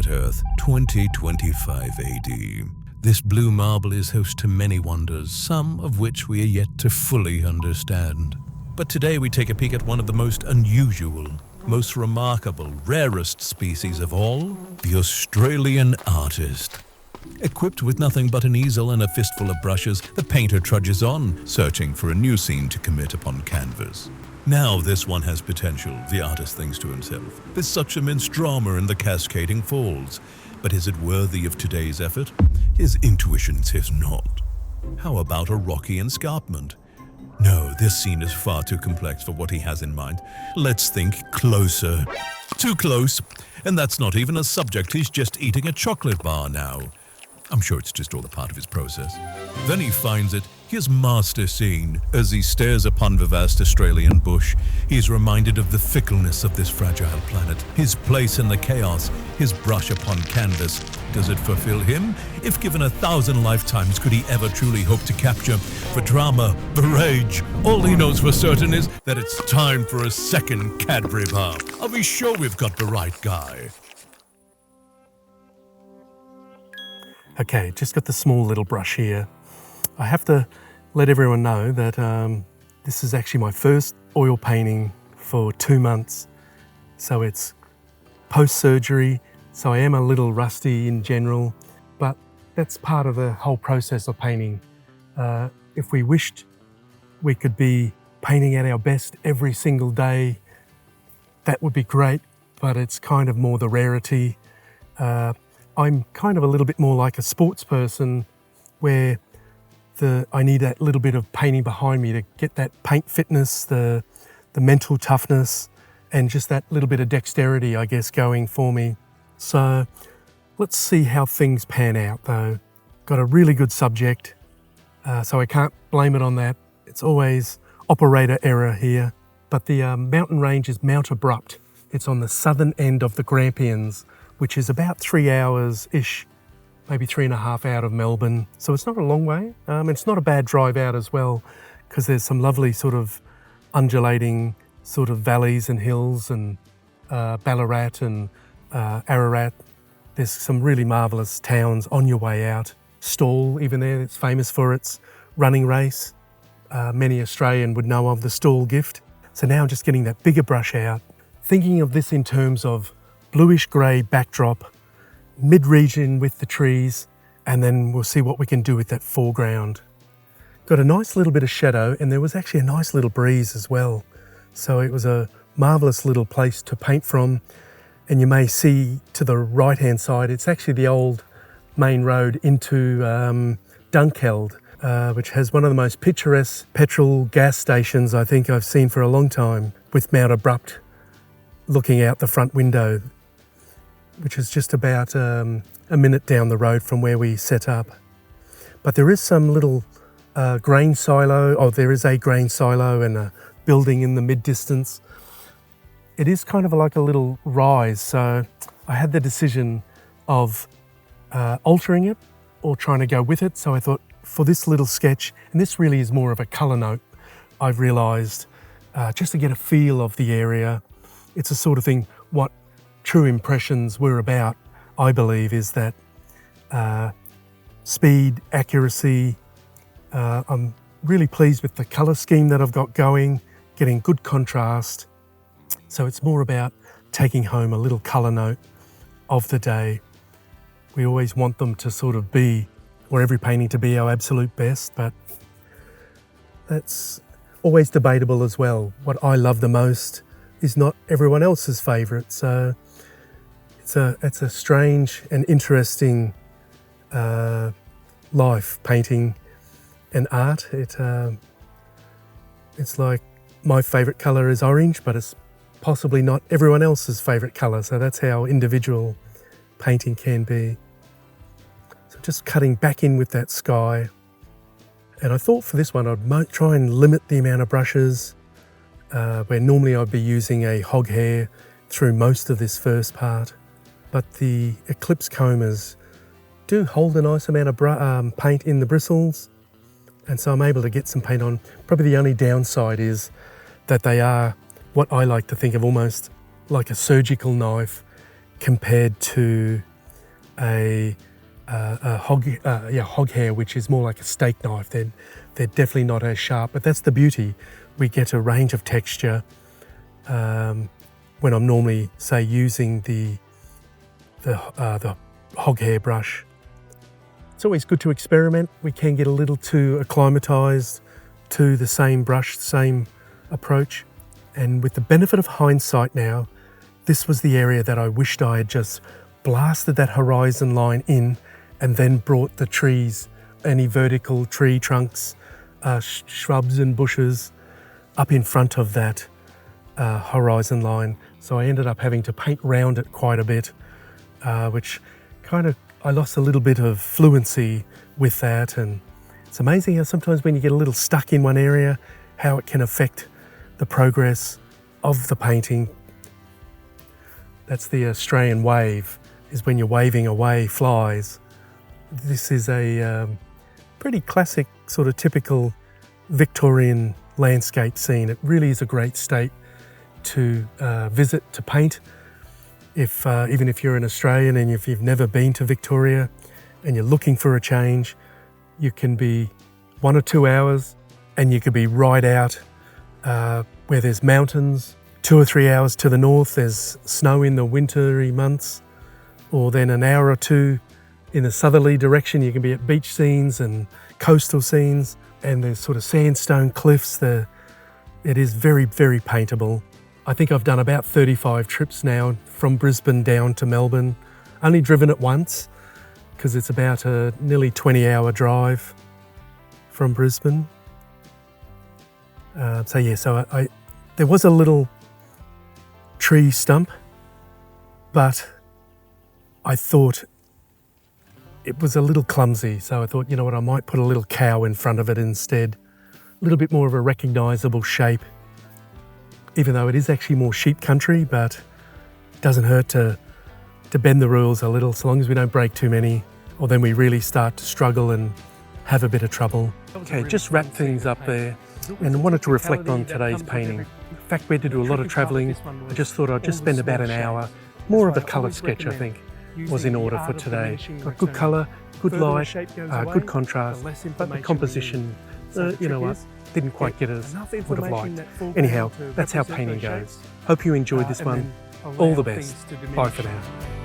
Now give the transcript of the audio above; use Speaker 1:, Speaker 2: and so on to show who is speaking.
Speaker 1: Planet Earth, 2025 AD. This blue marble is host to many wonders, some of which we are yet to fully understand. But today we take a peek at one of the most unusual, most remarkable, rarest species of all, the Australian artist. Equipped with nothing but an easel and a fistful of brushes, the painter trudges on, searching for a new scene to commit upon canvas. Now this one has potential, the artist thinks to himself. There's such immense drama in the cascading falls. But is it worthy of today's effort? His intuition says not. How about a rocky escarpment? No, this scene is far too complex for what he has in mind. Let's think closer. Too close. And that's not even a subject, he's just eating a chocolate bar now. I'm sure it's just all a part of his process. Then he finds it, his master scene. As he stares upon the vast Australian bush, he is reminded of the fickleness of this fragile planet, his place in the chaos, his brush upon canvas. Does it fulfill him? If given 1,000 lifetimes, could he ever truly hope to capture the drama, the rage? All he knows for certain is that it's time for a second Cadbury bar. Are we sure we've got the right guy?
Speaker 2: Okay, just got the small little brush here. I have to let everyone know that this is actually my first oil painting for 2 months. So it's post-surgery, so I am a little rusty in general, but that's part of the whole process of painting. If we wished we could be painting at our best every single day, that would be great, but it's kind of more the rarity. I'm kind of a little bit more like a sports person where I need that little bit of painting behind me to get that paint fitness, the mental toughness, and just that little bit of dexterity, I guess, going for me. So let's see how things pan out though. Got a really good subject, so I can't blame it on that. It's always operator error here. But the mountain range is Mount Abrupt. It's on the southern end of the Grampians, which is about 3 hours-ish, maybe 3.5 out of Melbourne. So it's not a long way. It's not a bad drive out as well, because there's some lovely sort of undulating sort of valleys and hills, and Ballarat and Ararat. There's some really marvellous towns on your way out. Stawell, even there, it's famous for its running race. Many Australian would know of the Stawell gift. So now I'm just getting that bigger brush out, thinking of this in terms of bluish grey backdrop, mid-region with the trees, and then we'll see what we can do with that foreground. Got a nice little bit of shadow, and there was actually a nice little breeze as well. So it was a marvellous little place to paint from. And you may see to the right-hand side, it's actually the old main road into Dunkeld, which has one of the most picturesque petrol gas stations I think I've seen for a long time, with Mount Abrupt looking out the front window, which is just about a minute down the road from where we set up. But there is some little grain silo, there is a grain silo and a building in the mid-distance. It is kind of like a little rise, so I had the decision of altering it or trying to go with it. So I thought for this little sketch, and this really is more of a colour note, I've realised just to get a feel of the area. It's a sort of thing, what True Impressions were about, I believe, is that speed, accuracy. I'm really pleased with the colour scheme that I've got going, getting good contrast. So it's more about taking home a little colour note of the day. We always want them to sort of be, or every painting to be our absolute best, but that's always debatable as well. What I love the most is not everyone else's favourite. So it's a strange and interesting life, painting and art. It's like my favourite colour is orange, but it's possibly not everyone else's favourite colour. So that's how individual painting can be. So just cutting back in with that sky. And I thought for this one I'd try and limit the amount of brushes, where normally I'd be using a hog hair through most of this first part. But the Eclipse combers do hold a nice amount of paint in the bristles, and so I'm able to get some paint on. Probably the only downside is that they are what I like to think of almost like a surgical knife compared to hog hair, which is more like a steak knife. They're definitely not as sharp, but that's the beauty. We get a range of texture when I'm normally, say, using the hog hair brush. It's always good to experiment. We can get a little too acclimatized to the same brush, same approach. And with the benefit of hindsight now, this was the area that I wished I had just blasted that horizon line in and then brought the trees, any vertical tree trunks, shrubs and bushes up in front of that horizon line. So I ended up having to paint round it quite a bit, which I lost a little bit of fluency with that. And it's amazing how sometimes when you get a little stuck in one area, how it can affect the progress of the painting. That's the Australian wave, is when you're waving away flies. This is a pretty classic, sort of typical Victorian landscape scene. It really is a great state to visit, to paint. Even if you're an Australian and if you've never been to Victoria and you're looking for a change, you can be 1 or 2 hours and you could be right out where there's mountains. 2 or 3 hours to the north, there's snow in the wintry months, or then an hour or two in the southerly direction, you can be at beach scenes and coastal scenes, and there's sort of sandstone cliffs. It is very, very paintable. I think I've done about 35 trips now from Brisbane down to Melbourne. Only driven it once because it's about a nearly 20-hour drive from Brisbane. There was a little tree stump, but I thought it was a little clumsy. So I thought, you know what, I might put a little cow in front of it instead. A little bit more of a recognisable shape, even though it is actually more sheep country, but it doesn't hurt to bend the rules a little, so long as we don't break too many, or then we really start to struggle and have a bit of trouble. Okay, just wrap things up there and wanted to reflect on today's painting. In fact, we had to do a lot of travelling. I just thought I'd just spend about an hour. More of a colour sketch, I think, was in order for today. Got good colour, good light, good contrast, but the composition, you know what, didn't quite get as would have liked. Anyhow, that's how painting goes. Hope you enjoyed this one. All the best. Bye for now.